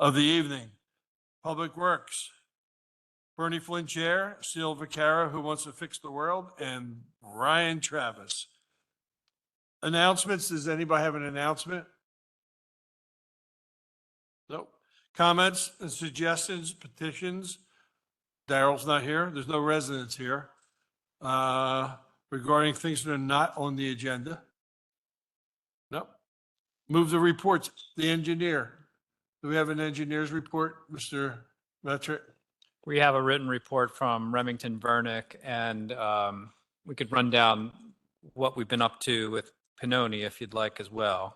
of the evening. Public Works, Bernie Flynn Chair, Seal Vaccaro, Who Wants to Fix the World, and Ryan Travis. Announcements, does anybody have an announcement? Nope. Comments and suggestions, petitions? Daryl's not here. There's no residents here. Regarding things that are not on the agenda? Nope. Move the reports. The engineer. Do we have an engineer's report, Mr. Metrick? We have a written report from Remington Vernick, and we could run down what we've been up to with Pinoni if you'd like as well.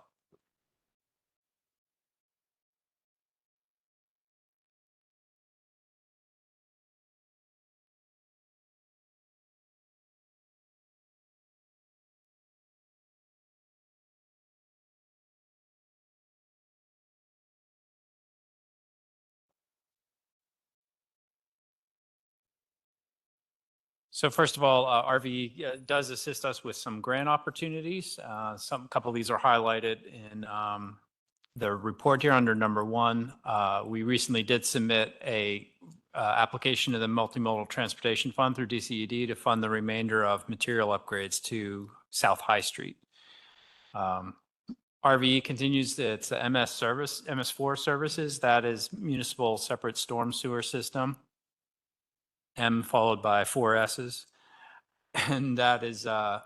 So first of all, RVE does assist us with some grant opportunities. A couple of these are highlighted in the report here under number 1. We recently did submit a application to the Multimodal Transportation Fund through DCED to fund the remainder of material upgrades to South High Street. RVE continues its MS4 services. That is Municipal Separate Storm Sewer System. M followed by 4 S's. And that is, we're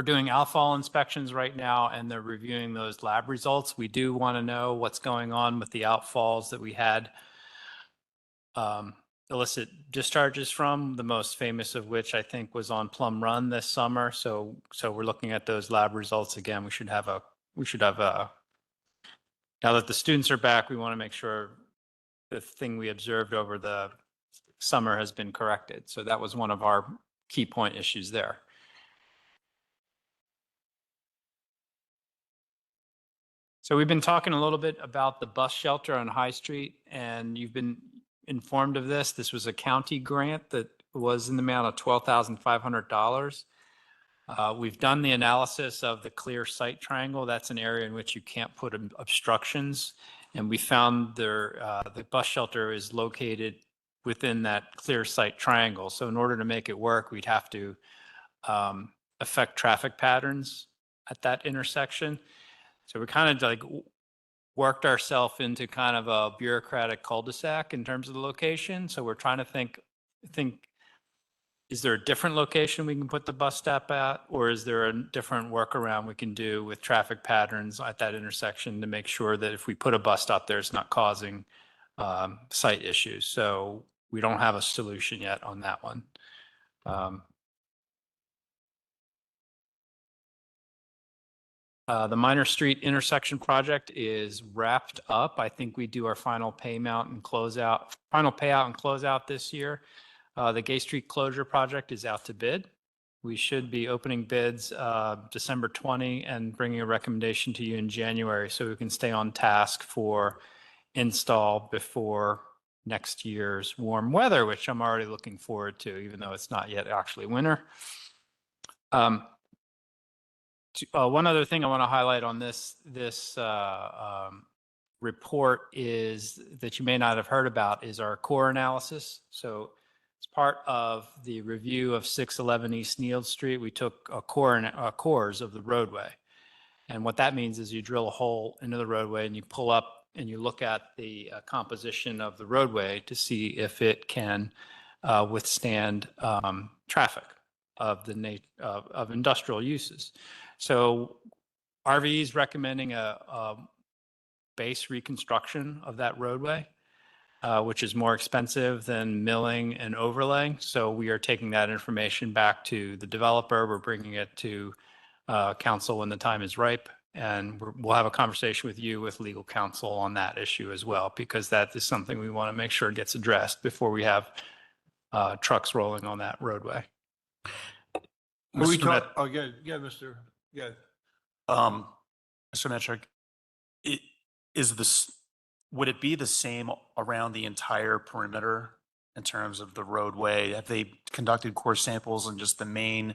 doing outfall inspections right now, and they're reviewing those lab results. We do want to know what's going on with the outfalls that we had illicit discharges from, the most famous of which I think was on Plum Run this summer. So we're looking at those lab results again. We should have a, now that the students are back, we want to make sure the thing we observed over the summer has been corrected. So that was one of our key point issues there. So we've been talking a little bit about the bus shelter on High Street, and you've been informed of this. This was a county grant that was in the amount of $12,500. We've done the analysis of the clear sight triangle. That's an area in which you can't put obstructions. And we found the bus shelter is located within that clear sight triangle. So in order to make it work, we'd have to affect traffic patterns at that intersection. So we kind of like worked ourselves into kind of a bureaucratic cul-de-sac in terms of the location. So we're trying to think, is there a different location we can put the bus stop at, or is there a different workaround we can do with traffic patterns at that intersection to make sure that if we put a bus stop there, it's not causing site issues? So we don't have a solution yet on that one. The Minor Street intersection project is wrapped up. I think we do our final payout and closeout this year. The Gay Street closure project is out to bid. We should be opening bids December 20 and bringing a recommendation to you in January so we can stay on task for install before next year's warm weather, which I'm already looking forward to, even though it's not yet actually winter. One other thing I want to highlight on this report is that you may not have heard about is our core analysis. So as part of the review of 611 East Neal Street, we took cores of the roadway. And what that means is you drill a hole into the roadway and you pull up and you look at the composition of the roadway to see if it can withstand traffic of industrial uses. So RVE is recommending a base reconstruction of that roadway, which is more expensive than milling and overlaying. So we are taking that information back to the developer. We're bringing it to council when the time is ripe. And we'll have a conversation with you with legal counsel on that issue as well, because that is something we want to make sure gets addressed before we have trucks rolling on that roadway. We talk, oh, yeah, Mr. Yeah. Mr. Metrick, would it be the same around the entire perimeter in terms of the roadway? Have they conducted core samples in just the main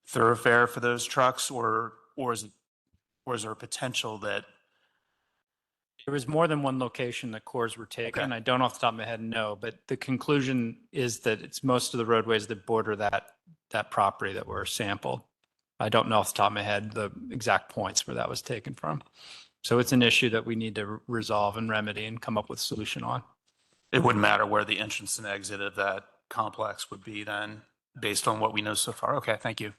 thoroughfare for those trucks, or is there a potential that There was more than one location that cores were taken. I don't off the top of my head know, but the conclusion is that it's most of the roadways that border that property that were sampled. I don't know off the top of my head the exact points where that was taken from. So it's an issue that we need to resolve and remedy and come up with a solution on. It wouldn't matter where the entrance and exit of that complex would be then, based on what we know so far. Okay, thank you.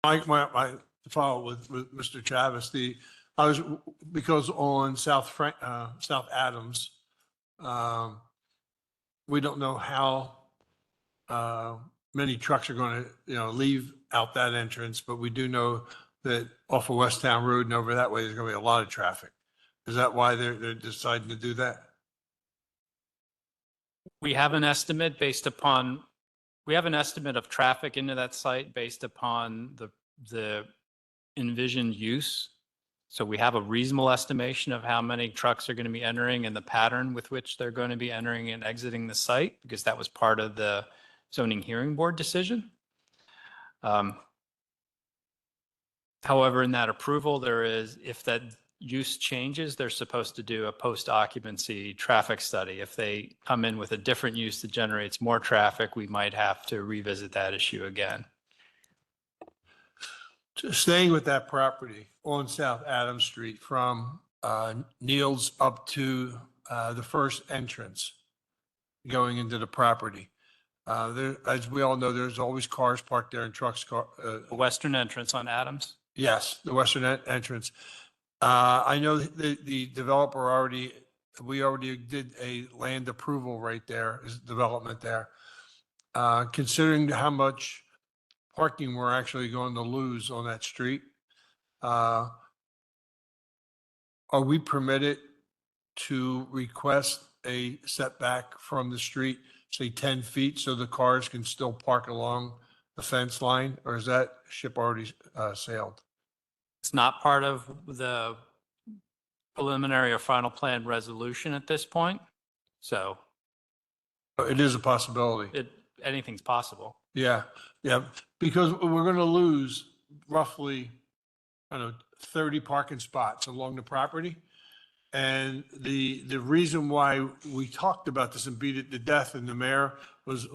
My follow with Mr. Travis, because on South Adams, we don't know how many trucks are going to, leave out that entrance, but we do know that off of West Town Road and over that way, there's going to be a lot of traffic. Is that why they're deciding to do that? We have an estimate of traffic into that site based upon the envisioned use. So we have a reasonable estimation of how many trucks are going to be entering and the pattern with which they're going to be entering and exiting the site, because that was part of the zoning hearing board decision. However, in that approval, if that use changes, they're supposed to do a post-occupancy traffic study. If they come in with a different use that generates more traffic, we might have to revisit that issue again. Staying with that property on South Adams Street from Neal's up to the first entrance going into the property. As we all know, there's always cars parked there and trucks. The western entrance on Adams. Yes, the western entrance. I know the developer we already did a land approval right there, is development there. Considering how much parking we're actually going to lose on that street, are we permitted to request a setback from the street, say 10 feet, so the cars can still park along the fence line, or is that ship already sailed? It's not part of the preliminary or final plan resolution at this point. So It is a possibility. anything's possible. Yeah, because we're going to lose roughly, 30 parking spots along the property. And the reason why we talked about this and beat it to death, and the mayor was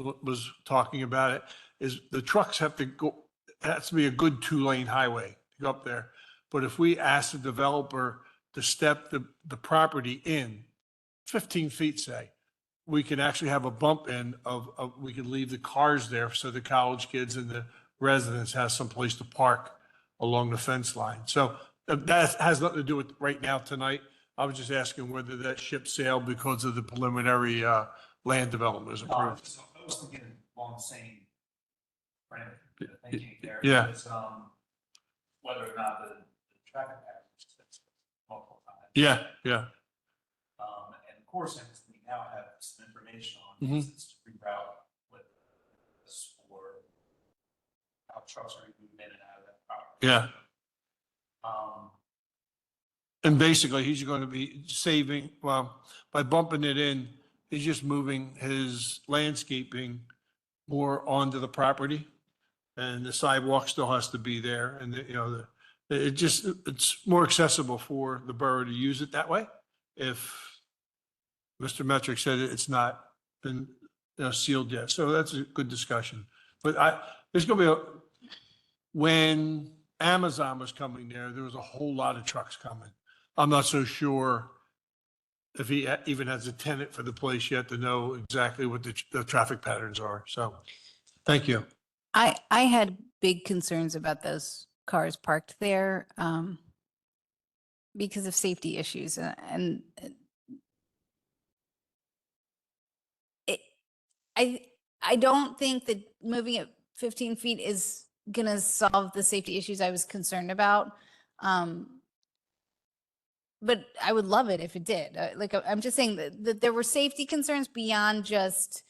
talking about it, is the trucks have to go, it has to be a good 2-lane highway to go up there. But if we ask the developer to step the property in 15 feet, say, we can actually have a bump in we can leave the cars there so the college kids and the residents have some place to park along the fence line. So that has nothing to do with right now tonight. I was just asking whether that ship sailed because of the preliminary land development was approved. I was thinking along the same frame of thinking there. Yeah. Because, whether or not the traffic patterns multiple times. Yeah. And of course, we now have some information on Mhm. this to reroute with this for how trucks are moving in and out of that property. Yeah. Um, And basically, he's going to be saving, well, by bumping it in, he's just moving his landscaping more onto the property. And the sidewalk still has to be there. And, it's more accessible for the borough to use it that way. If Mr. Metrick said it's not been sealed yet. So that's a good discussion. But there's going to be when Amazon was coming there was a whole lot of trucks coming. I'm not so sure if he even has a tenant for the place yet to know exactly what the traffic patterns are. So, thank you. I had big concerns about those cars parked there because of safety issues, and I don't think that moving it 15 feet is gonna solve the safety issues I was concerned about. But I would love it if it did. I'm just saying that there were safety concerns beyond just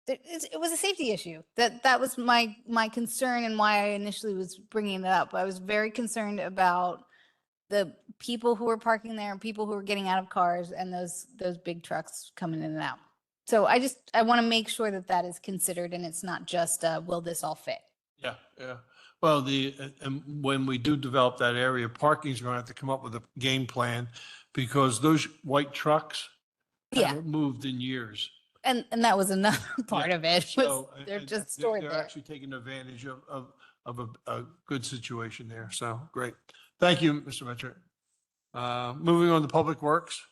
it was a safety issue. That was my concern and why I initially was bringing it up. I was very concerned about the people who were parking there and people who were getting out of cars and those big trucks coming in and out. So I want to make sure that is considered and it's not just will this all fit? Yeah. Well, and when we do develop that area, parking's going to have to come up with a game plan because those white trucks Yeah. haven't moved in years. And that was another part Yeah. of it, was So, they're and just stored They're there. actually taking advantage of a good situation there. So, great. Thank you, Mr. Metrick. Moving on to Public Works.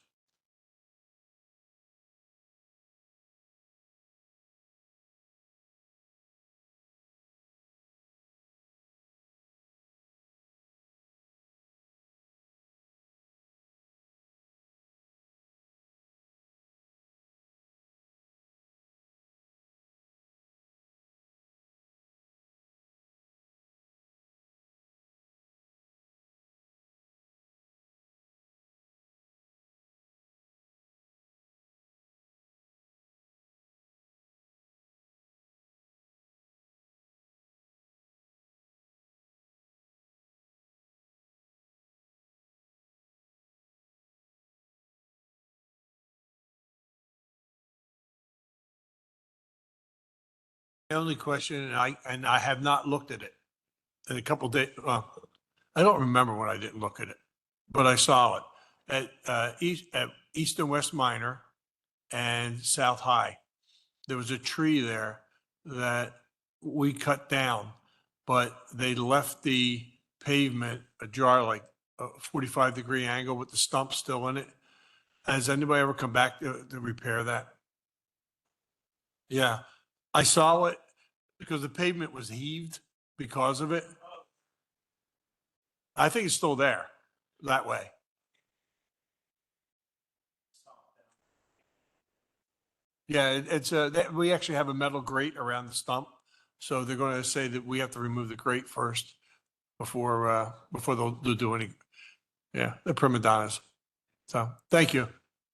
The only question, and I have not looked at it in a couple days. Well, I don't remember when I didn't look at it, but I saw it at East and West Minor and South High. There was a tree there that we cut down, but they left the pavement ajar, like a 45-degree angle with the stump still in it. Has anybody ever come back to repair that? Yeah, I saw it because the pavement was heaved because of it. I think it's still there that way. Yeah, we actually have a metal grate around the stump. So they're going to say that we have to remove the grate first before they'll do any, yeah, the prima donnas. So, thank you.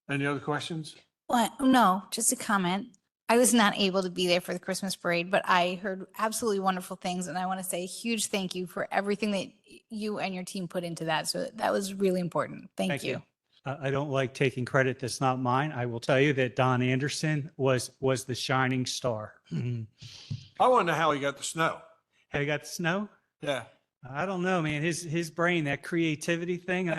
Any other questions? What? No, just a comment. I was not able to be there for the Christmas parade, but I heard absolutely wonderful things. And I want to say a huge thank you for everything that you and your team put into that. So that was really important. Thank you. I don't like taking credit that's not mine. I will tell you that Don Anderson was the shining star. I want to know how he got the snow. Have you got the snow? Yeah. I don't know, man. His brain, that creativity thing,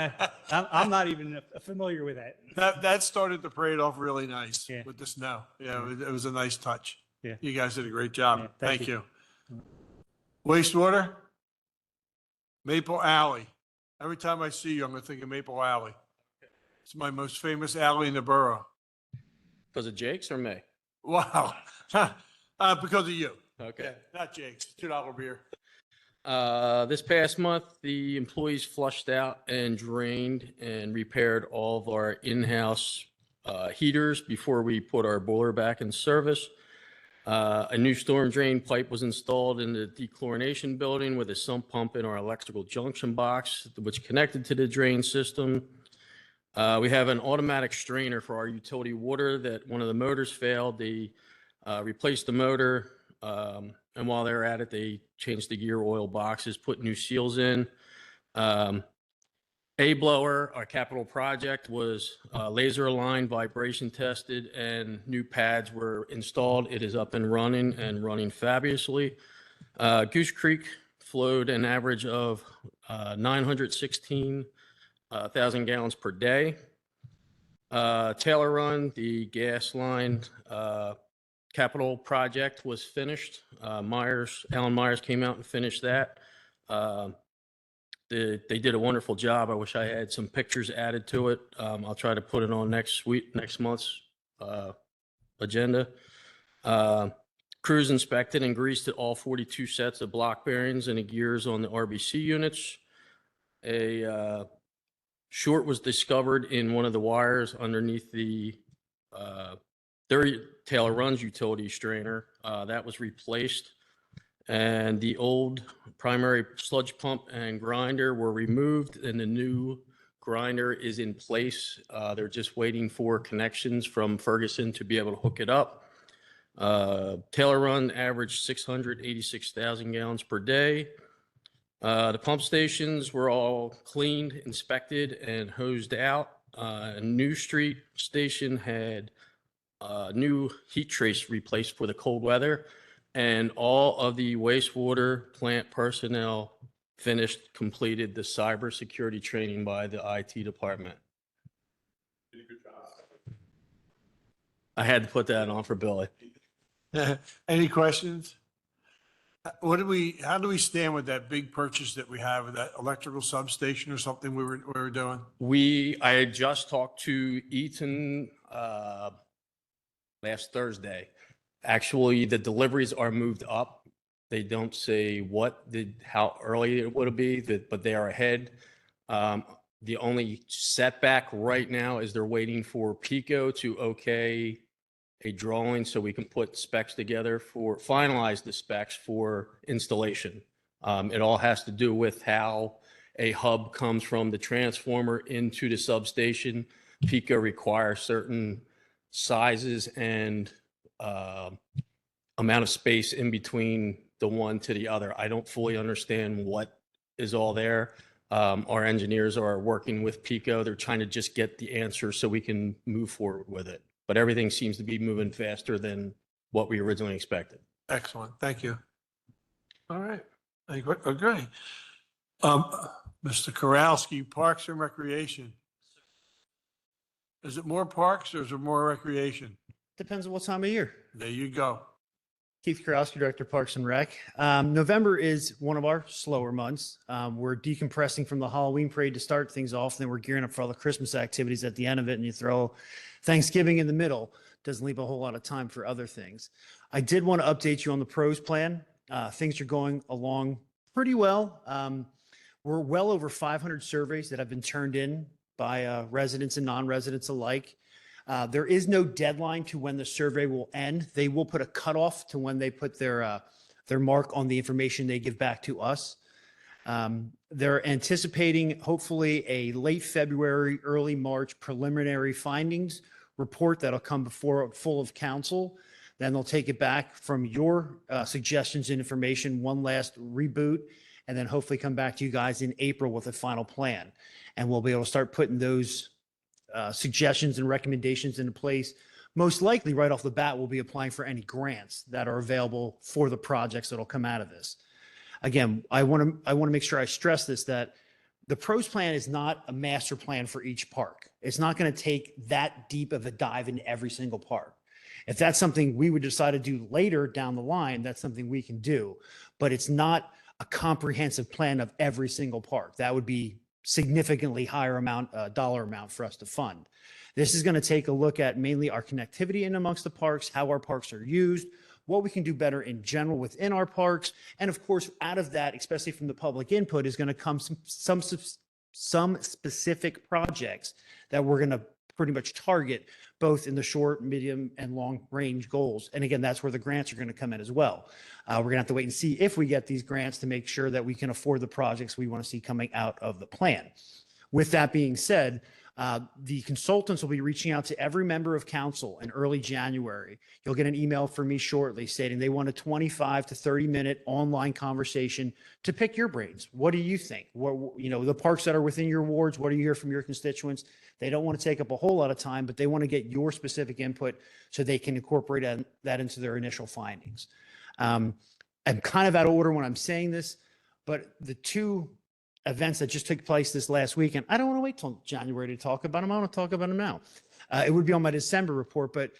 I'm not even familiar with that. That started the parade off really nice Yeah. with the snow. Yeah, it was a nice touch. Yeah. You guys did a great job. Yeah, Thank thank you. Wastewater? Maple Alley. Every time I see you, I'm going to think of Maple Alley. It's my most famous alley in the borough. Was it Jake's or me? Wow. Because of you. Okay. Not Jake's. $2 beer. This past month, the employees flushed out and drained and repaired all of our in-house heaters before we put our boiler back in service. A new storm drain pipe was installed in the dechlorination building with a sump pump in our electrical junction box, which connected to the drain system. We have an automatic strainer for our utility water that one of the motors failed. They replaced the motor, and while they're at it, they changed the gear oil boxes, put new seals in. A-blower, our capital project, was laser aligned, vibration tested, and new pads were installed. It is up and running fabulously. Goose Creek flowed an average of 916,000 gallons per day. Taylor Run, the gas line capital project was finished. Alan Myers came out and finished that. They did a wonderful job. I wish I had some pictures added to it. I'll try to put it on next month's agenda. Crews inspected and greased all 42 sets of block bearings and the gears on the RBC units. A short was discovered in one of the wires underneath the Taylor Run's utility strainer. That was replaced. And the old primary sludge pump and grinder were removed, and the new grinder is in place. They're just waiting for connections from Ferguson to be able to hook it up. Taylor Run averaged 686,000 gallons per day. The pump stations were all cleaned, inspected, and hosed out. New Street Station had new heat trace replaced for the cold weather. and all of the wastewater plant personnel completed the cybersecurity training by the IT department. I had to put that on for Billy. Any questions? How do we stand with that big purchase that we have, that electrical substation or something we were doing? I had just talked to Eaton last Thursday. Actually, the deliveries are moved up. They don't say how early it would be, but they are ahead. The only setback right now is they're waiting for Pico to okay a drawing so we can put specs together finalize the specs for installation. It all has to do with how a hub comes from the transformer into the substation. Pico requires certain sizes and amount of space in between the one to the other. I don't fully understand what is all there. Our engineers are working with Pico. They're trying to just get the answer so we can move forward with it. But everything seems to be moving faster than what we originally expected. Excellent. Thank you. All right. Okay. Mr. Koralski, Parks and Recreation. Is it more parks or is it more recreation? Depends on what time of year. There you go. Keith Kurowski, Director Parks and Rec. November is one of our slower months. We're decompressing from the Halloween parade to start things off. Then we're gearing up for all the Christmas activities at the end of it. And you throw Thanksgiving in the middle. Doesn't leave a whole lot of time for other things. I did want to update you on the pros plan. Things are going along pretty well. We're well over 500 surveys that have been turned in by residents and non-residents alike. There is no deadline to when the survey will end. They will put a cutoff to when they put their mark on the information they give back to us. They're anticipating hopefully a late February, early March preliminary findings report that'll come before full of council. Then they'll take it back from your suggestions and information, one last reboot, and then hopefully come back to you guys in April with a final plan. And we'll be able to start putting those suggestions and recommendations into place. Most likely right off the bat, we'll be applying for any grants that are available for the projects that'll come out of this. Again, I want to make sure I stress this, that the pros plan is not a master plan for each park. It's not going to take that deep of a dive into every single park. If that's something we would decide to do later down the line, that's something we can do, but it's not a comprehensive plan of every single park. That would be significantly higher dollar amount for us to fund. This is going to take a look at mainly our connectivity in amongst the parks, how our parks are used, what we can do better in general within our parks. And of course, out of that, especially from the public input, is going to come some specific projects that we're going to pretty much target both in the short, medium, and long range goals. And again, that's where the grants are going to come in as well. We're going to have to wait and see if we get these grants to make sure that we can afford the projects we want to see coming out of the plan. With that being said, the consultants will be reaching out to every member of council in early January. You'll get an email from me shortly stating they want a 25 to 30-minute online conversation to pick your brains. What do you think? The parks that are within your wards, what do you hear from your constituents? They don't want to take up a whole lot of time, but they want to get your specific input so they can incorporate that into their initial findings. I'm kind of out of order when I'm saying this, but the two events that just took place this last weekend, I don't want to wait till January to talk about them. I want to talk about them now. It would be on my December report, but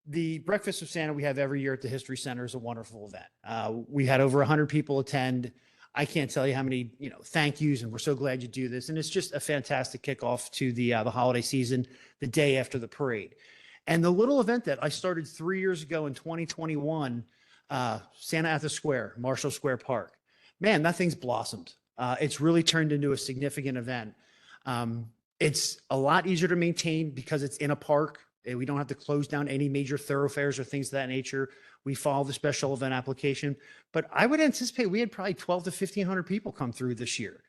the Breakfast of Santa we have every year at the History Center is a wonderful event. We had over 100 people attend. I can't tell you how many, thank yous, and we're so glad you do this. And it's just a fantastic kickoff to the holiday season, the day after the parade. And the little event that I started 3 years ago in 2021, Santa at the Square, Marshall Square Park. Man, that thing's blossomed. It's really turned into a significant event. It's a lot easier to maintain because it's in a park. We don't have to close down any major thoroughfares or things of that nature. We follow the special event application, but I would anticipate we had probably 12 to 1,500 people come through this year.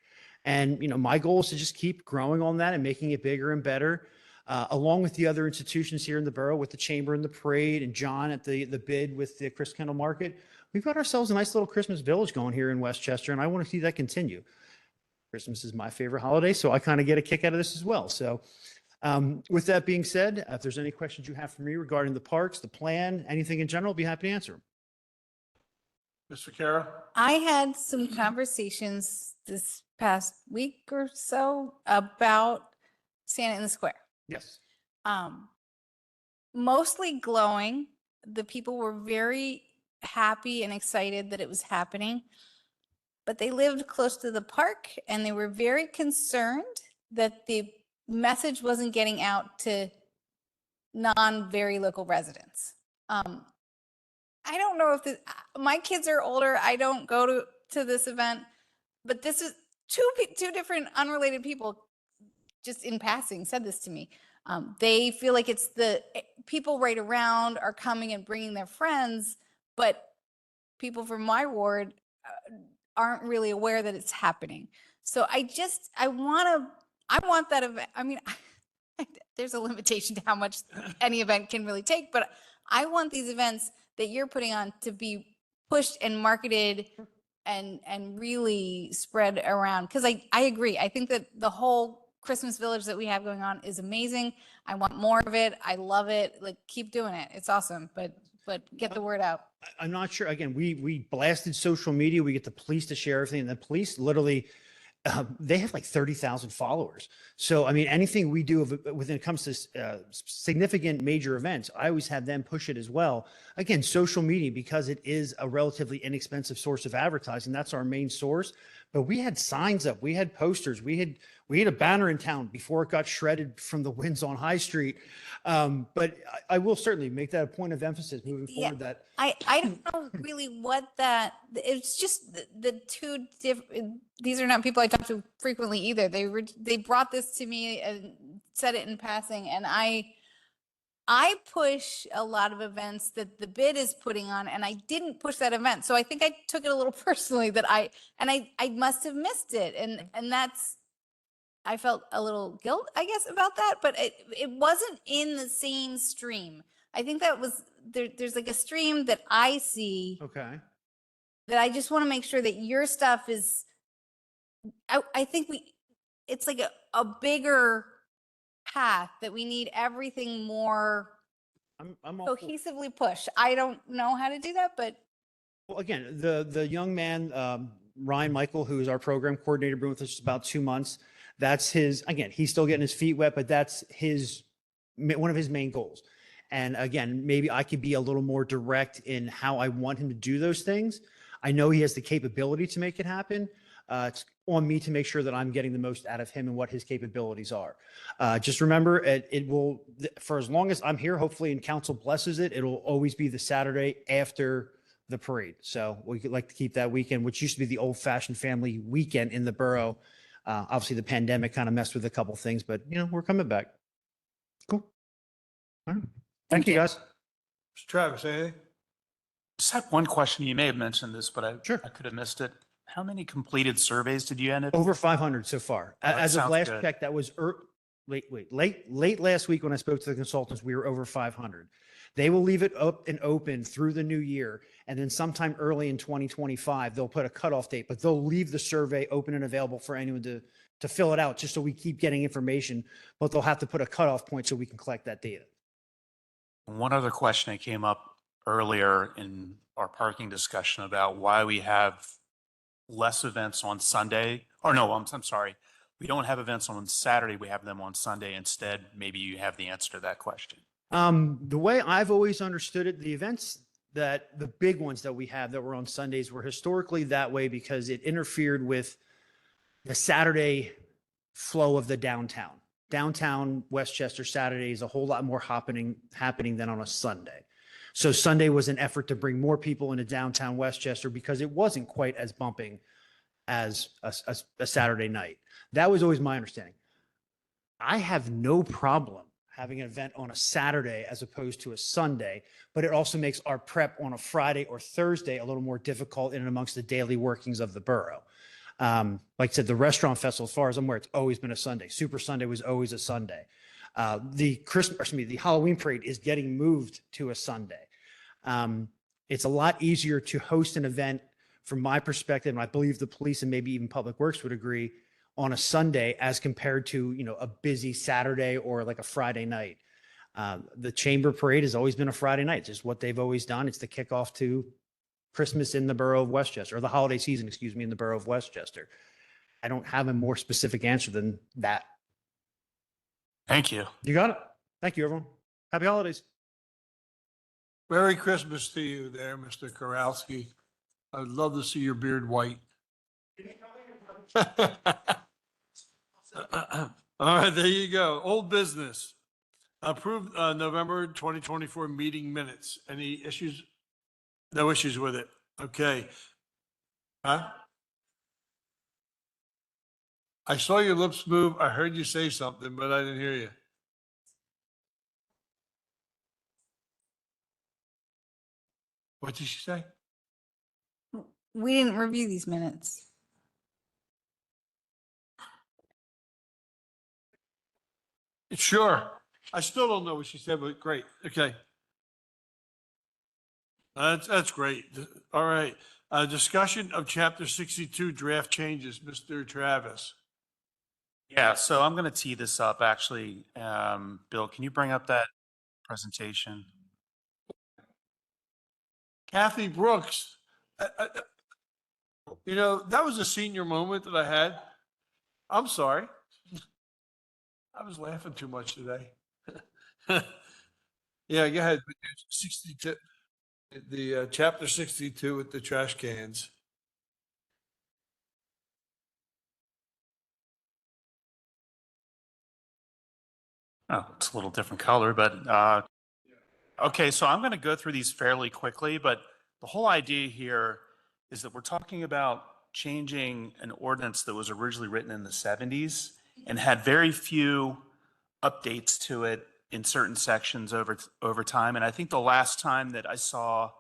And, my goal is to just keep growing on that and making it bigger and better, along with the other institutions here in the borough, with the chamber and the parade, and John at the bid with the Chris Kendall Market. We've got ourselves a nice little Christmas village going here in Westchester, and I want to see that continue. Christmas is my favorite holiday, so I kind of get a kick out of this as well. So with that being said, if there's any questions you have for me regarding the parks, the plan, anything in general, I'll be happy to answer them. Ms. Vaquera? I had some conversations this past week or so about Santa in the Square. Yes. Um, mostly glowing. The people were very happy and excited that it was happening, but they lived close to the park and they were very concerned that the message wasn't getting out to non-very local residents. I don't know if my kids are older. I don't go to this event, but this is two different unrelated people just in passing said this to me. They feel like it's the people right around are coming and bringing their friends, but people from my ward aren't really aware that it's happening. So I want that event. I mean, there's a limitation to how much any event can really take, but I want these events that you're putting on to be pushed and marketed and really spread around. Because I agree. I think that the whole Christmas Village that we have going on is amazing. I want more of it. I love it. Like, keep doing it. It's awesome. But get the word out. I'm not sure. Again, we blasted social media. We get the police to share everything. And the police literally, they have like 30,000 followers. So, I mean, anything we do when it comes to significant major events, I always have them push it as well. Again, social media, because it is a relatively inexpensive source of advertising, that's our main source. But we had signs up, we had posters, we had a banner in town before it got shredded from the winds on High Street. But I will certainly make that a point of emphasis moving forward that I don't know really what that, it's just the two different, these are not people I talk to frequently either. They brought this to me and said it in passing, and I push a lot of events that the bid is putting on, and I didn't push that event. So I think I took it a little personally that I must have missed it. And that's, I felt a little guilt, I guess, about that, but it wasn't in the same stream. I think that was, there's like a stream that I see okay. that I just want to make sure that your stuff is, I think it's like a bigger path that we need everything more I'm all for- cohesively pushed. I don't know how to do that, but Well, again, the young man, Ryan Michael, who is our program coordinator, been with us about 2 months. That's his, again, he's still getting his feet wet, but that's one of his main goals. And again, maybe I could be a little more direct in how I want him to do those things. I know he has the capability to make it happen. It's on me to make sure that I'm getting the most out of him and what his capabilities are. Just remember, it will, for as long as I'm here, hopefully, and council blesses it, it'll always be the Saturday after the parade. So we could like to keep that weekend, which used to be the old fashioned family weekend in the borough. Obviously the pandemic kind of messed with a couple things, but we're coming back. Cool. All right. Thank you, guys. Mr. Travis, anything? Just had one question. You may have mentioned this, but I Sure. could have missed it. How many completed surveys did you end up? Over 500 so far. Oh, that As of sounds last good. check, that was late last week when I spoke to the consultants, we were over 500. They will leave it up and open through the new year. And then sometime early in 2025, they'll put a cutoff date, but they'll leave the survey open and available for anyone to fill it out, just so we keep getting information, but they'll have to put a cutoff point so we can collect that data. One other question that came up earlier in our parking discussion about why we have less events on Sunday, or no, I'm sorry. We don't have events on Saturday, we have them on Sunday instead. Maybe you have the answer to that question. The way I've always understood it, the big ones that we have that were on Sundays were historically that way because it interfered with the Saturday flow of the downtown. Downtown Westchester Saturday is a whole lot more happening than on a Sunday. So Sunday was an effort to bring more people into downtown Westchester because it wasn't quite as bumping as a Saturday night. That was always my understanding. I have no problem having an event on a Saturday as opposed to a Sunday, but it also makes our prep on a Friday or Thursday a little more difficult in and amongst the daily workings of the borough. Like I said, the restaurant festival, as far as I'm aware, it's always been a Sunday. Super Sunday was always a Sunday. The Halloween parade is getting moved to a Sunday. It's a lot easier to host an event from my perspective, and I believe the police and maybe even Public Works would agree, on a Sunday as compared to, a busy Saturday or like a Friday night. The chamber parade has always been a Friday night. It's just what they've always done. It's the kickoff to Christmas in the borough of Westchester, or the holiday season, excuse me, in the borough of Westchester. I don't have a more specific answer than that. Thank you. You got it. Thank you, everyone. Happy holidays. Merry Christmas to you there, Mr. Koralski. I'd love to see your beard white. All right, there you go. Old business. Approved November 2024 meeting minutes. Any issues? No issues with it. Okay. Huh? I saw your lips move. I heard you say something, but I didn't hear you. What did she say? We didn't review these minutes. Sure. I still don't know what she said, but great. Okay. That's great. All right. Discussion of chapter 62 draft changes, Mr. Travis. Yeah, so I'm going to tee this up, actually. Bill, can you bring up that presentation? Kathy Brooks. You know, that was a senior moment that I had. I'm sorry. I was laughing too much today. Yeah, go ahead. 62, the chapter 62 with the trash cans. Oh, it's a little different color, but okay, so I'm going to go through these fairly quickly, but the whole idea here is that we're talking about changing an ordinance that was originally written in the 70s and had very few updates to it in certain sections over time. And I think the last time that I saw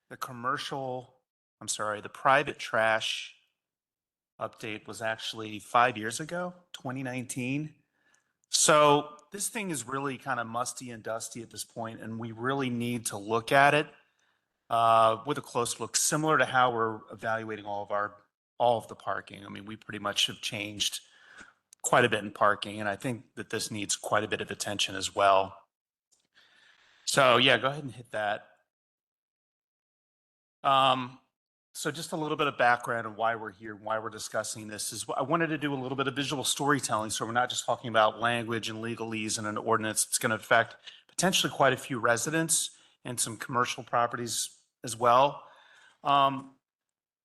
the the private trash update was actually 5 years ago, 2019. So this thing is really kind of musty and dusty at this point, and we really need to look at it with a close look, similar to how we're evaluating all of the parking. I mean, we pretty much have changed quite a bit in parking, and I think that this needs quite a bit of attention as well. So yeah, go ahead and hit that. So just a little bit of background on why we're here, why we're discussing this is I wanted to do a little bit of visual storytelling. So we're not just talking about language and legalese and an ordinance that's going to affect potentially quite a few residents and some commercial properties as well.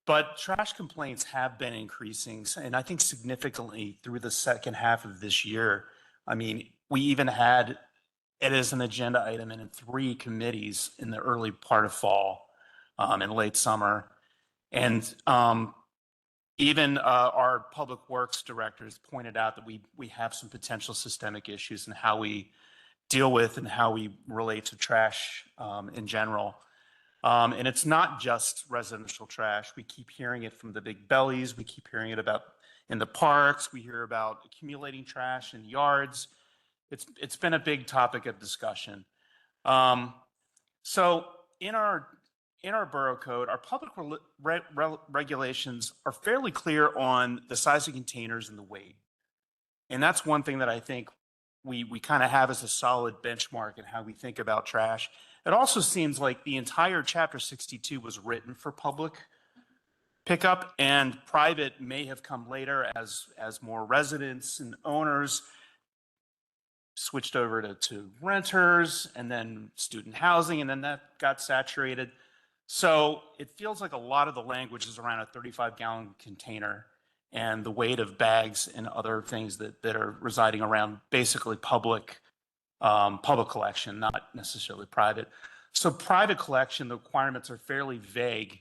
But trash complaints have been increasing, and I think significantly through the second half of this year. I mean, we even had it as an agenda item in 3 committees in the early part of fall and late summer. And even our public works directors pointed out that we have some potential systemic issues in how we deal with and how we relate to trash in general. And it's not just residential trash. We keep hearing it from the big bellies. We keep hearing it about in the parks. We hear about accumulating trash in yards. It's been a big topic of discussion. So in our borough code, our public regulations are fairly clear on the size of containers and the weight. And that's one thing that I think we kind of have as a solid benchmark in how we think about trash. It also seems like the entire chapter 62 was written for public pickup, and private may have come later as more residents and owners switched over to renters and then student housing, and then that got saturated. So it feels like a lot of the language is around a 35-gallon container and the weight of bags and other things that are residing around basically public collection, not necessarily private. So private collection, the requirements are fairly vague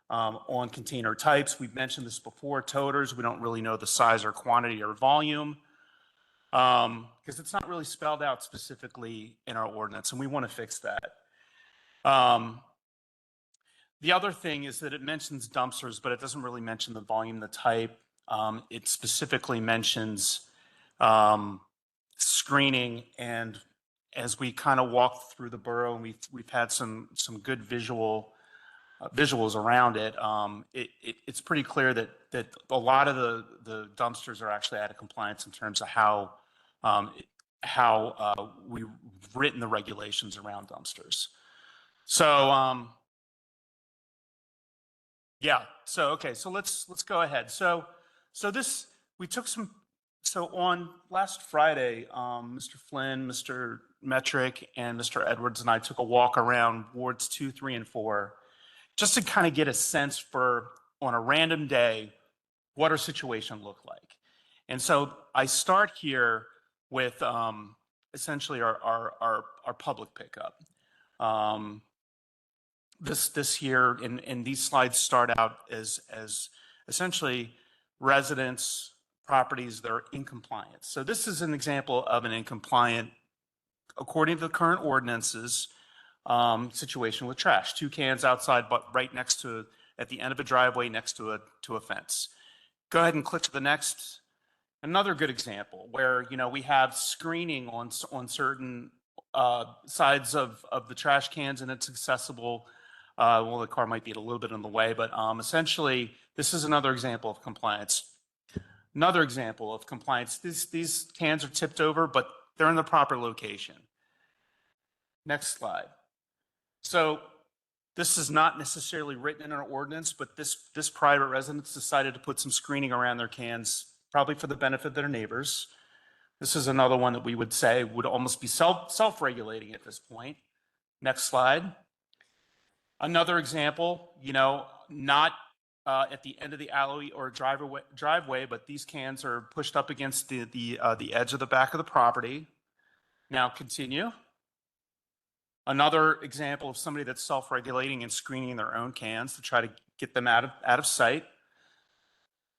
on container types. We've mentioned this before, toters. We don't really know the size or quantity or volume because it's not really spelled out specifically in our ordinance, and we want to fix that. The other thing is that it mentions dumpsters, but it doesn't really mention the volume, the type. It specifically mentions screening, and as we kind of walked through the borough, and we've had some good visuals around it. It's pretty clear that a lot of the dumpsters are actually out of compliance in terms of how we've written the regulations around dumpsters. So Yeah, so, okay, so let's go ahead. So this, we took some, so on last Friday, Mr. Flynn, Mr. Metric, and Mr. Edwards and I took a walk around wards 2, 3, and 4, just to kind of get a sense for, on a random day, what our situation looked like. And so I start here with essentially our public pickup. This here, and these slides start out as essentially residents, properties that are in compliance. So this is an example of an incompliant, according to the current ordinances, situation with trash. 2 cans outside, but right next to, at the end of a driveway, next to a fence. Go ahead and click to the next. Another good example where, you know, we have screening on certain sides of the trash cans, and it's accessible. Well, the car might be a little bit in the way, but essentially, this is another example of compliance. Another example of compliance, these cans are tipped over, but they're in the proper location. Next slide. So this is not necessarily written in our ordinance, but this private residence decided to put some screening around their cans, probably for the benefit of their neighbors. This is another one that we would say would almost be self-regulating at this point. Next slide. Another example, you know, not at the end of the alley or driveway, but these cans are pushed up against the edge of the back of the property. Now continue. Another example of somebody that's self-regulating and screening their own cans to try to get them out of sight.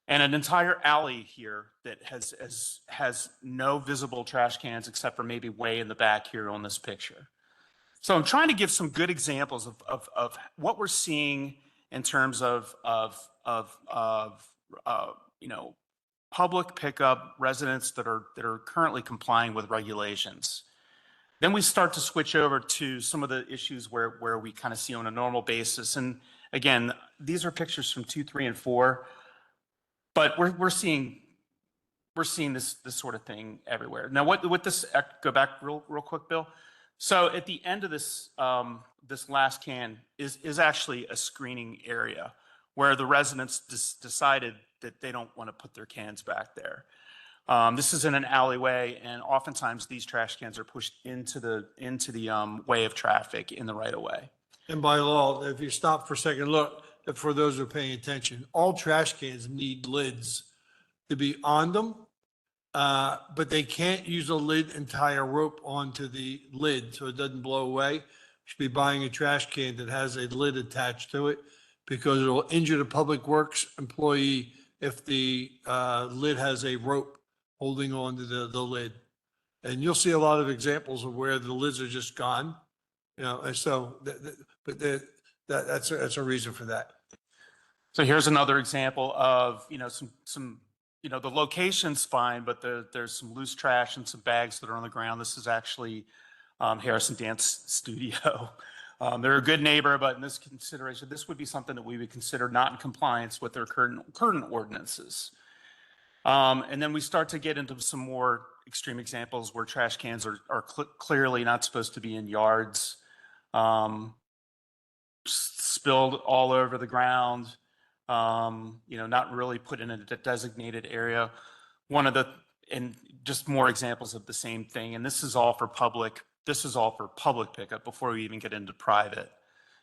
And an entire alley here that has no visible trash cans except for maybe way in the back here on this picture. So I'm trying to give some good examples of what we're seeing in terms of you know, public pickup residents that are currently complying with regulations. Then we start to switch over to some of the issues where we kind of see on a normal basis. And again, these are pictures from 2, 3, and 4, but we're seeing this sort of thing everywhere. Now, what this, go back real quick, Bill. So at the end of this, this last can is actually a screening area where the residents decided that they don't want to put their cans back there. This is in an alleyway, and oftentimes these trash cans are pushed into the way of traffic in the right of way. And by law, if you stop for a second, look, for those who are paying attention, all trash cans need lids to be on them. But they can't use a lid and tie a rope onto the lid so it doesn't blow away. You should be buying a trash can that has a lid attached to it because it will injure the Public Works employee if the lid has a rope holding on to the lid. And you'll see a lot of examples of where the lids are just gone, you know, and so, that's a reason for that. So here's another example of, you know, some you know, the location's fine, but there's some loose trash and some bags that are on the ground. This is actually Harrison Dance Studio. They're a good neighbor, but in this consideration, this would be something that we would consider not in compliance with their current ordinances. And then we start to get into some more extreme examples where trash cans are clearly not supposed to be in yards, spilled all over the ground. You know, not really put in a designated area. And just more examples of the same thing. And this is all for public pickup before we even get into private.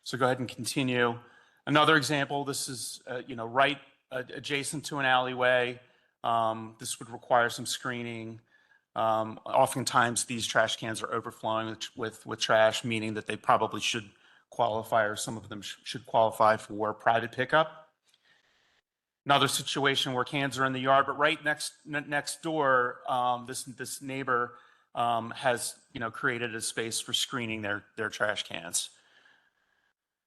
So go ahead and continue. Another example, this is, you know, right adjacent to an alleyway. This would require some screening. Oftentimes these trash cans are overflowing with trash, meaning that they probably should qualify, or some of them should qualify for private pickup. Another situation where cans are in the yard, but right next door, this neighbor has, you know, created a space for screening their trash cans.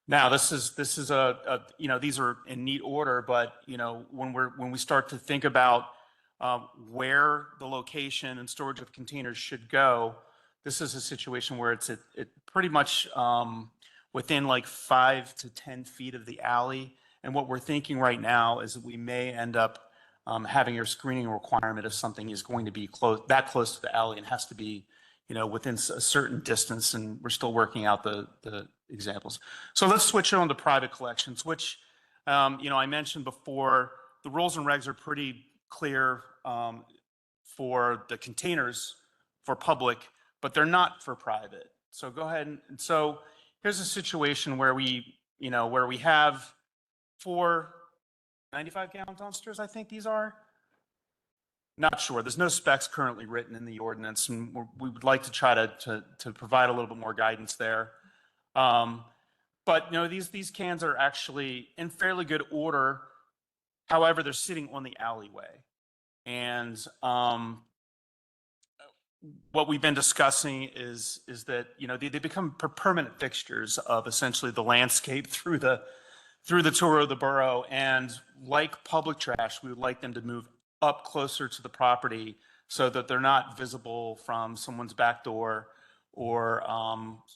Now, this is a you know, these are in neat order, but you know, when we start to think about where the location and storage of containers should go, this is a situation where it's pretty much within like 5 to 10 feet of the alley. And what we're thinking right now is that we may end up having a screening requirement if something is going to be that close to the alley and has to be, you know, within a certain distance. And we're still working out the examples. So let's switch on to private collections, which I mentioned before, the rules and regs are pretty clear for the containers for public, but they're not for private. So go ahead and so here's a situation where where we have 4 95-gallon dumpsters, I think these are. Not sure. There's no specs currently written in the ordinance, and we would like to try to provide a little bit more guidance there. But these cans are actually in fairly good order. However, they're sitting on the alleyway, and what we've been discussing is that they become permanent fixtures of essentially the landscape through the tour of the borough. And like public trash, we would like them to move up closer to the property so that they're not visible from someone's back door or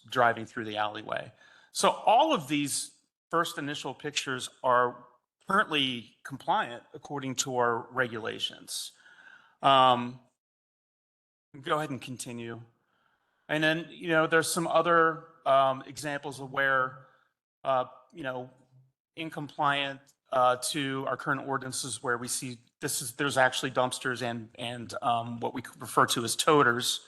driving through the alleyway. So all of these first initial pictures are currently compliant according to our regulations. Go ahead and continue. And then, there's some other examples of where, incompliant to our current ordinances where we see there's actually dumpsters and what we refer to as toters,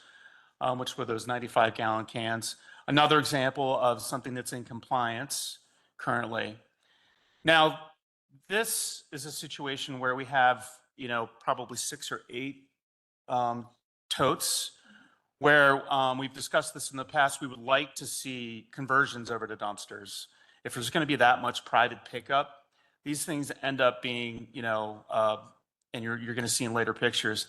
which were those 95-gallon cans. Another example of something that's in compliance currently. Now, this is a situation where we have, probably 6 or 8 totes where we've discussed this in the past. We would like to see conversions over to dumpsters. If there's going to be that much private pickup, these things end up being, and you're going to see in later pictures,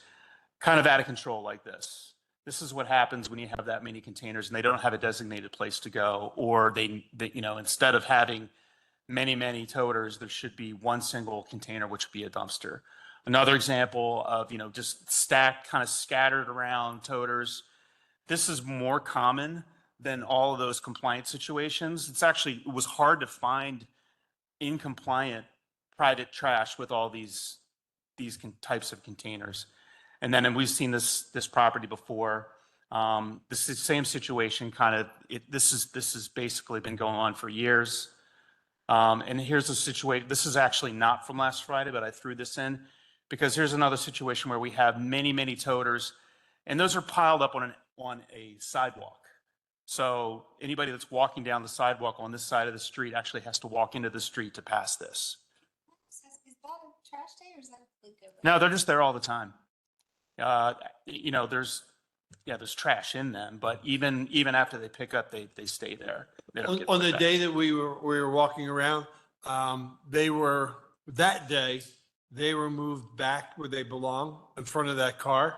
kind of out of control like this. This is what happens when you have that many containers and they don't have a designated place to go, or they instead of having many toters, there should be one single container, which would be a dumpster. Another example of, just stacked, kind of scattered around toters. This is more common than all of those compliance situations. It was hard to find incompliant private trash with all these types of containers. And we've seen this property before. This is the same situation, this has basically been going on for years. And here's a situation, this is actually not from last Friday, but I threw this in because here's another situation where we have many toters, and those are piled up on a sidewalk. So anybody that's walking down the sidewalk on this side of the street actually has to walk into the street to pass this. Is that a trash day or is that a different? No, they're just there all the time. There's trash in them, but even after they pick up, they stay there. They don't get On put the back. day that we were walking around, they were moved back where they belong in front of that car.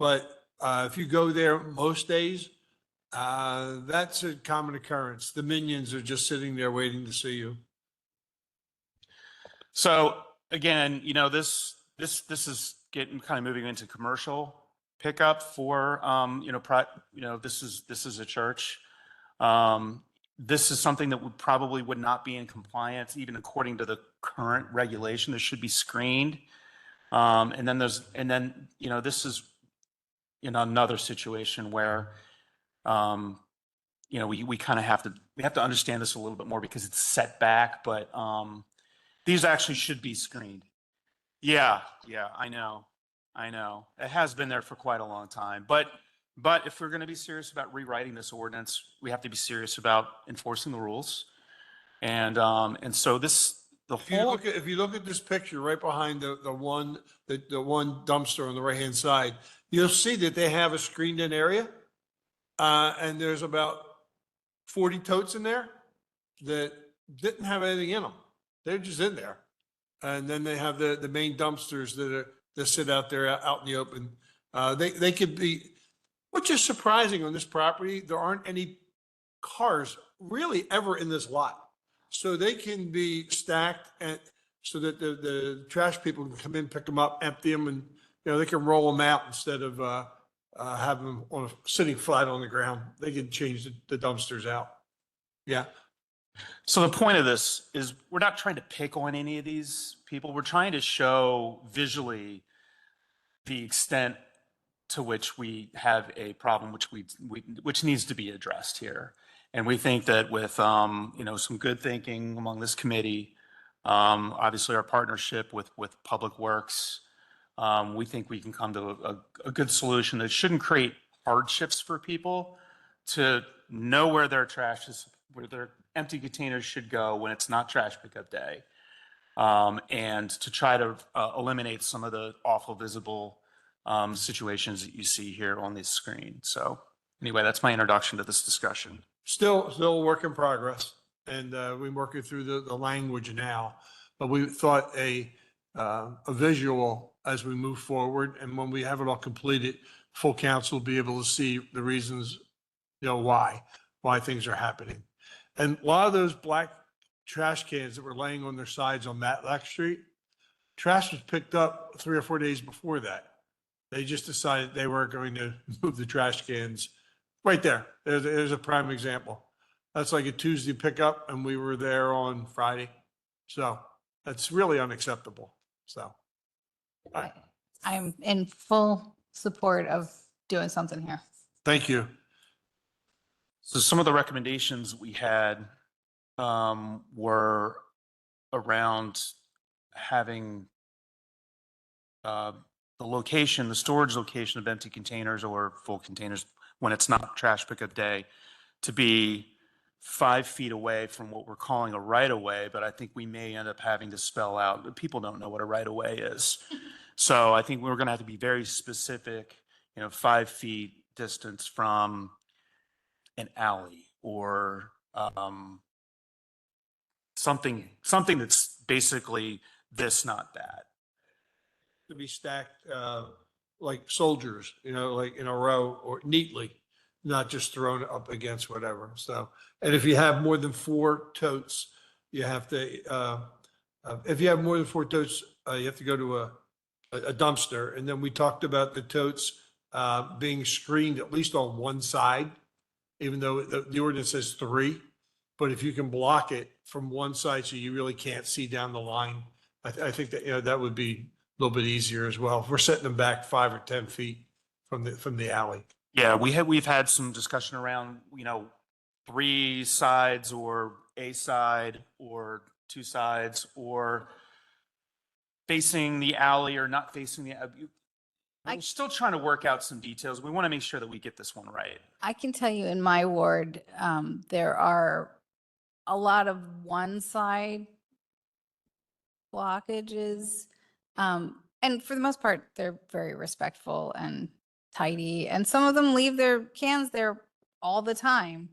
But if you go there most days, that's a common occurrence. The minions are just sitting there waiting to see you. So again, this is getting kind of moving into commercial pickup for this is a church. This is something that probably would not be in compliance even according to the current regulation. This should be screened. And then this is another situation where we kind of have to understand this a little bit more because it's set back, but these actually should be screened. Yeah, I know. It has been there for quite a long time, but if we're going to be serious about rewriting this ordinance, we have to be serious about enforcing the rules. And so If you look at this picture right behind the one dumpster on the right-hand side, you'll see that they have a screened-in area, and there's about 40 totes in there that didn't have anything in them. They're just in there, and then they have the main dumpsters that sit out there out in the open. They could be, which is surprising on this property. There aren't any cars really ever in this lot. So they can be stacked and so that the trash people can come in, pick them up, empty them, and they can roll them out instead of having them sitting flat on the ground. They can change the dumpsters out. Yeah. So the point of this is we're not trying to pick on any of these people. We're trying to show visually the extent to which we have a problem, which needs to be addressed here. And we think that with some good thinking among this committee, Obviously, our partnership with Public Works, we think we can come to a good solution that shouldn't create hardships for people to know where their trash is, where their empty containers should go when it's not trash pickup day. And to try to eliminate some of the awful visible situations that you see here on this screen. So anyway, that's my introduction to this discussion. Still a work in progress, and we're working through the language now. But we thought a visual as we move forward, and when we have it all completed, full council will be able to see the reasons, why things are happening. And a lot of those black trash cans that were laying on their sides on Matlack Street, trash was picked up 3 or 4 days before that. They just decided they weren't going to move the trash cans right there. There's a prime example. That's like a Tuesday pickup, and we were there on Friday. So that's really unacceptable. So I'm in full support of doing something here. thank you. So some of the recommendations we had were around having the location, the storage location of empty containers or full containers when it's not trash pickup day to be 5 feet away from what we're calling a right of way, but I think we may end up having to spell out, people don't know what a right of way is. So I think we're going to have to be very specific, 5 feet distance from an alley or something that's basically this, not that. To be stacked like soldiers, like in a row or neatly, not just thrown up against whatever. So, and if you have more than 4 totes, you have to, if you have more than 4 totes, you have to go to a dumpster. And then we talked about the totes being screened at least on one side, even though the ordinance says 3. But if you can block it from one side so you really can't see down the line, I think that, that would be a little bit easier as well. If we're setting them back 5 or 10 feet from the alley. Yeah, we've had some discussion around, 3 sides or a side or 2 sides or facing the alley or not facing the alley. I'm still trying to work out some details. We want to make sure that we get this one right. I can tell you in my ward, there are a lot of one side blockages. And for the most part, they're very respectful and tidy. And some of them leave their cans there all the time.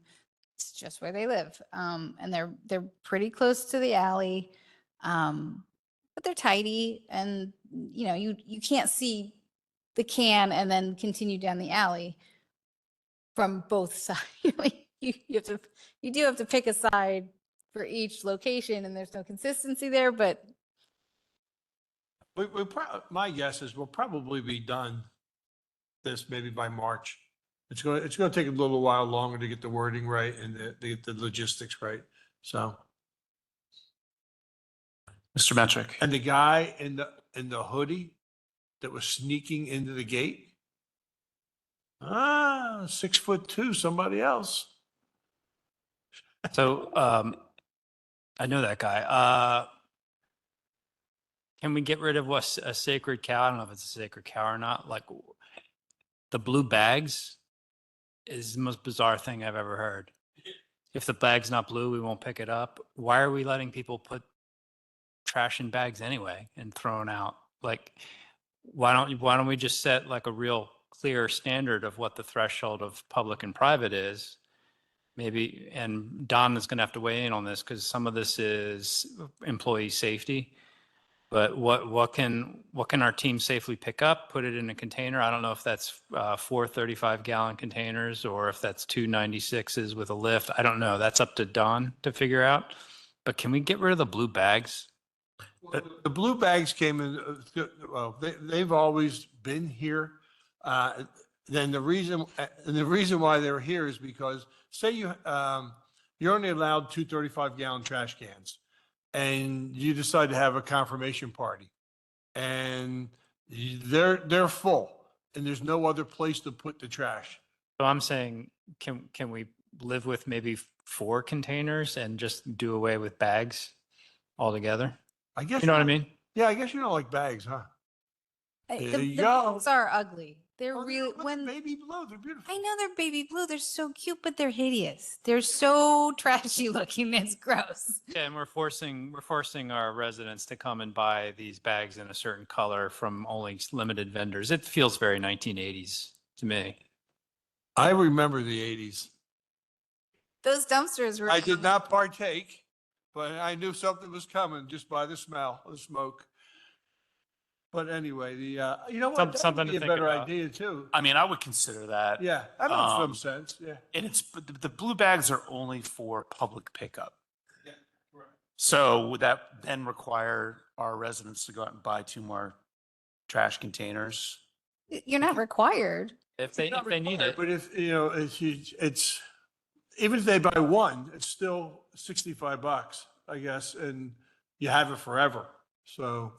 It's just where they live. And they're pretty close to the alley. But they're tidy and you can't see the can and then continue down the alley from both sides. You do have to pick a side for each location, and there's no consistency there, but My guess is we'll probably be done this maybe by March. It's going to take a little while longer to get the wording right and to get the logistics right. So, Mr. Metrick. and the guy in the hoodie that was sneaking into the gate, 6'2", somebody else. So I know that guy. Can we get rid of what's a sacred cow? I don't know if it's a sacred cow or not. Like the blue bags is the most bizarre thing I've ever heard. If the bag's not blue, we won't pick it up. Why are we letting people put trash in bags anyway and thrown out? Like, why don't we just set like a real clear standard of what the threshold of public and private is? Maybe, and Don is going to have to weigh in on this because some of this is employee safety. But what can our team safely pick up, put it in a container? I don't know if that's 4 35-gallon containers or if that's 2 96s with a lift. I don't know. That's up to Don to figure out. But can we get rid of the blue bags? The blue bags came in, well, they've always been here. Then the reason why they're here is because say you're only allowed 2 35-gallon trash cans and you decide to have a confirmation party and they're full and there's no other place to put the trash. So I'm saying, can we live with maybe 4 containers and just do away with bags altogether. I guess. You know what I don't- mean? Yeah, I guess you don't like bags, huh? The There you go. bags are ugly. They're Oh, really, look, when, baby blue, they're beautiful. I know they're baby blue. They're so cute, but they're hideous. They're so trashy looking. It's gross. Yeah, and we're forcing our residents to come and buy these bags in a certain color from only limited vendors. It feels very 1980s to me. I remember the 80s. Those dumpsters were. I did not partake, but I knew something was coming just by the smell of the smoke. But anyway, you know what? That Something would to be a think better about. idea too. I mean, I would consider that. Yeah, that makes some Um, sense. Yeah. And but the blue bags are only for public pickup. Yeah, right. So would that then require our residents to go out and buy 2 more trash containers? You're not required. If they need it. But if, you know, it's, even if they buy one, it's still $65, I guess, and you have it forever. So,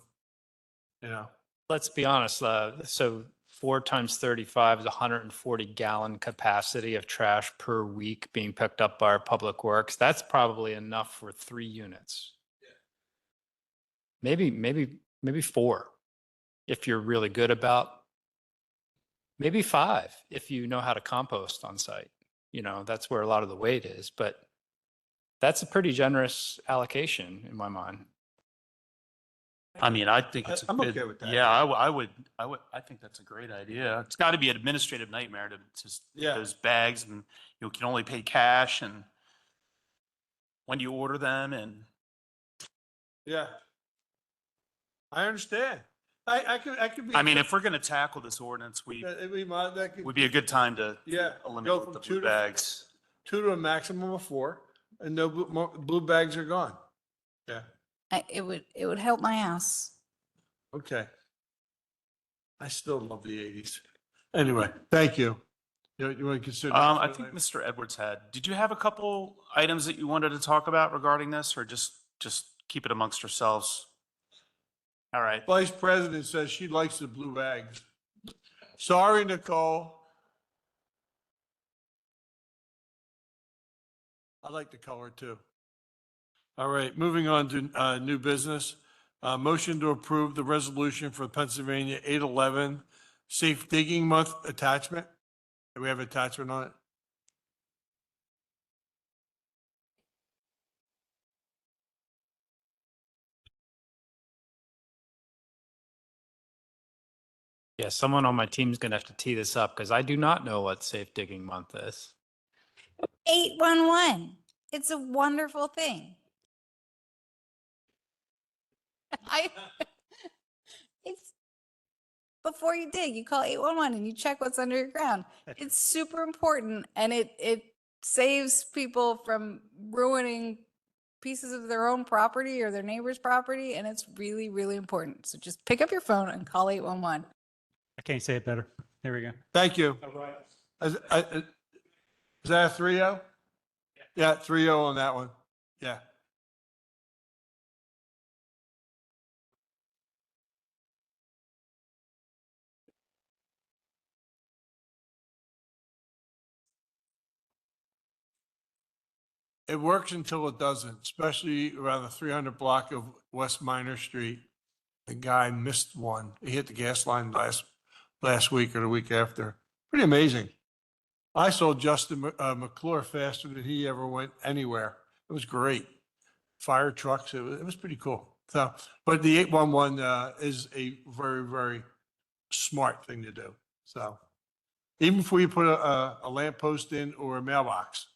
you know, Let's be honest, so 4 times 35 is 140-gallon capacity of trash per week being picked up by our public works. That's probably enough for 3 units. Maybe 4, if you're really good about, maybe 5, if you know how to compost on site. You know, that's where a lot of the weight is, but that's a pretty generous allocation in my mind. I mean, I think it's a I'm good. okay with that. Yeah, I think that's a great idea. It's got to be an administrative nightmare to just get Yeah. those bags, and you can only pay cash, and when you order them, and yeah. I understand. I could be. I mean, if we're going to tackle this ordinance, that could, would be a good time to yeah, go eliminate from the 2 blue to bags. 2 to a maximum of 4, and no blue bags are gone. Yeah. It would help my ass. Okay. I still love the 80s. Anyway, thank you. You want to consider? I think Mr. Edwards did you have a couple items that you wanted to talk about regarding this, or just keep it amongst yourselves? All right. Vice President says she likes the blue bags. Sorry, Nicole. I like the color too. All right, moving on to new business. Motion to approve the resolution for Pennsylvania 8/11 Safe Digging Month attachment. Do we have attachment on it? Yeah, someone on my team's gonna have to tee this up because I do not know what Safe Digging Month is. 811. It's a wonderful thing. It's before you dig, you call 811 and you check what's under your ground. It's super important, and it saves people from ruining pieces of their own property or their neighbor's property, and it's really, really important. So just pick up your phone and call 811. I can't say it better. There we go. Thank you. Is that a 3-0? Yeah, 3-0 on that one. Yeah. It works until it doesn't, especially around the 300 block of West Minor Street. The guy missed one. He hit the gas line last week or the week after. Pretty amazing. I saw Justin McClure faster than he ever went anywhere. It was great. Fire trucks, it was pretty cool. So, but the 811 is a very, very smart thing to do. So even before you put a lamp post in or a mailbox,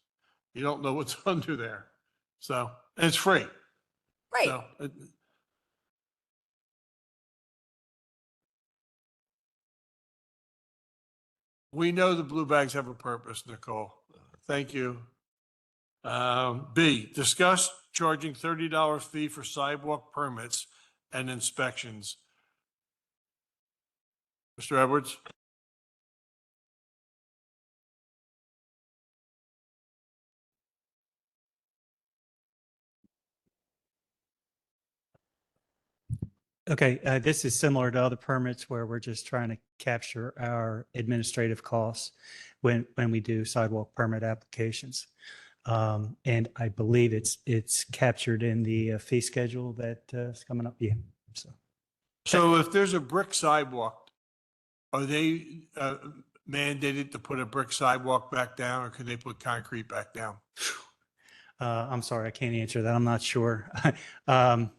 you don't know what's under there. So, and it's free. Right. So, we know the blue bags have a purpose, Nicole. Thank you. B, discuss charging $30 fee for sidewalk permits and inspections. Mr. Edwards? Okay, this is similar to other permits where we're just trying to capture our administrative costs when we do sidewalk permit applications. And I believe it's captured in the fee schedule that is coming up. Yeah. So So if there's a brick sidewalk, are they mandated to put a brick sidewalk back down, or can they put concrete back down? I'm sorry, I can't answer that. I'm not sure. I'll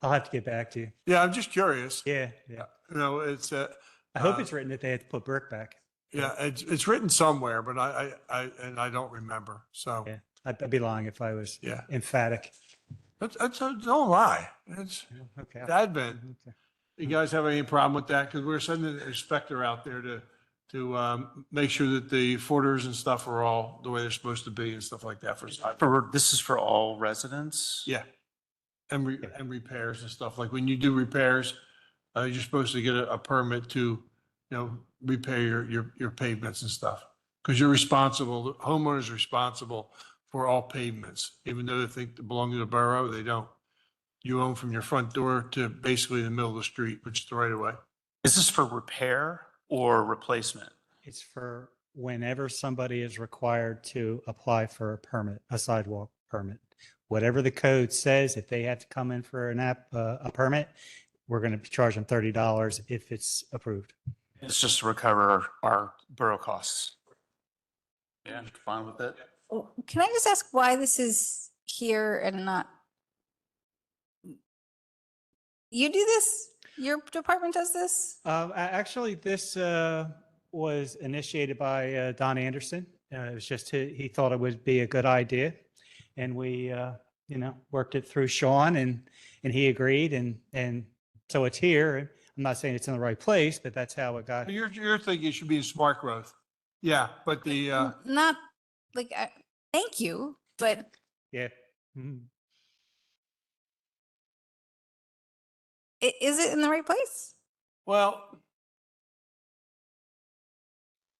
have to get back to you. Yeah, I'm just curious. Yeah, yeah. You know, it's, I hope it's written that they have to put brick back. yeah, it's written somewhere, but I don't remember. So, Yeah, I'd be lying if I was yeah, emphatic. don't lie. It's Okay. Advent. Okay. You guys have any problem with that? Because we're sending an inspector out there to make sure that the footers and stuff are all the way they're supposed to be and stuff like that for sidewalk. This is for all residents? Yeah. And repairs and stuff. Like when you do repairs, you're supposed to get a permit to, you know, repair your pavements and stuff. Because you're responsible, the homeowner's responsible for all pavements, even though they think they belong to the borough, they don't. You own from your front door to basically the middle of the street, which is the right of way. Is this for repair or replacement? It's for whenever somebody is required to apply for a permit, a sidewalk permit. Whatever the code says, if they have to come in for a permit, we're going to charge them $30 if it's approved. It's just to recover our borough costs. Yeah, fine with it. Oh, can I just ask why this is here and not? You do this? Your department does this? Actually, this was initiated by Don Anderson. It was just he thought it would be a good idea, and we worked it through Sean, and he agreed, and so it's here. I'm not saying it's in the right place, but that's how it got. You're thinking it should be in smart growth. Yeah, but the, Not like, thank you, but Yeah. Mhm. is it in the right place? well,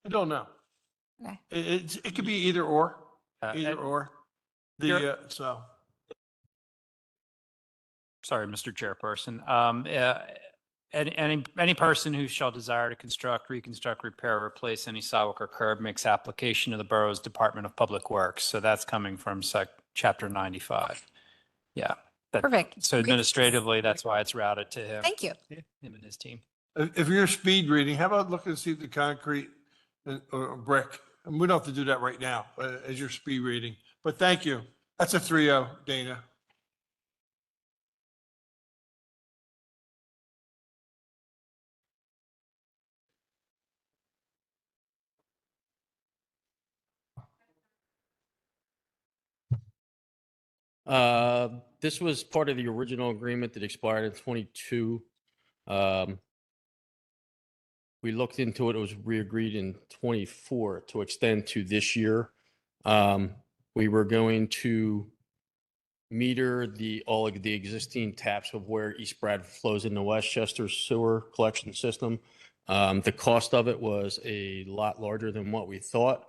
I don't know. Okay. It could be either or, either and- or. You're- So, Sorry, Mr. Chairperson. Any person who shall desire to construct, reconstruct, repair, or replace any sidewalk or curb makes application to the borough's Department of Public Works. So that's coming from Chapter 95. Yeah. Perfect. So administratively, that's why it's routed to him. Thank you. Him and his team. if you're speed reading, how about looking to see the concrete or brick? And we don't have to do that right now, as you're speed reading. But thank you. That's a 3-0, Dana. This was part of the original agreement that expired in 22. We looked into it, it was re-agreed in 24 to extend to this year. We were going to meter all of the existing taps of where East Bradford flows into Westchester sewer collection system. The cost of it was a lot larger than what we thought.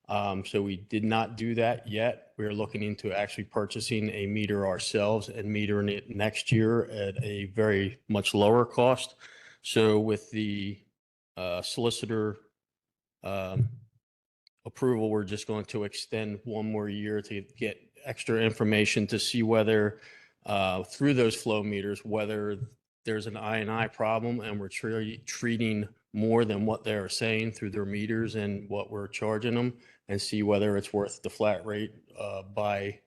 So we did not do that yet. We're looking into actually purchasing a meter ourselves and metering it next year at a very much lower cost. So with the solicitor approval, we're just going to extend one more year to get extra information to see whether through those flow meters, whether there's an I&I problem and we're treating more than what they're saying through their meters and what we're charging them, and see whether it's worth the flat rate by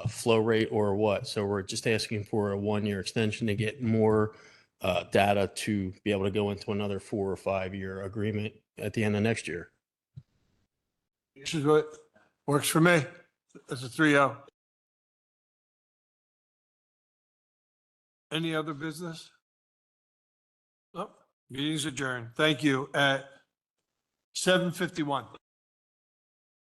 flow rate or what. So we're just asking for a 1-year extension to get more data to be able to go into another 4 or 5 year agreement at the end of next year. This is what works for me. That's a 3-0. Any other business? Oh, meeting's adjourned. Thank you. At 7:51.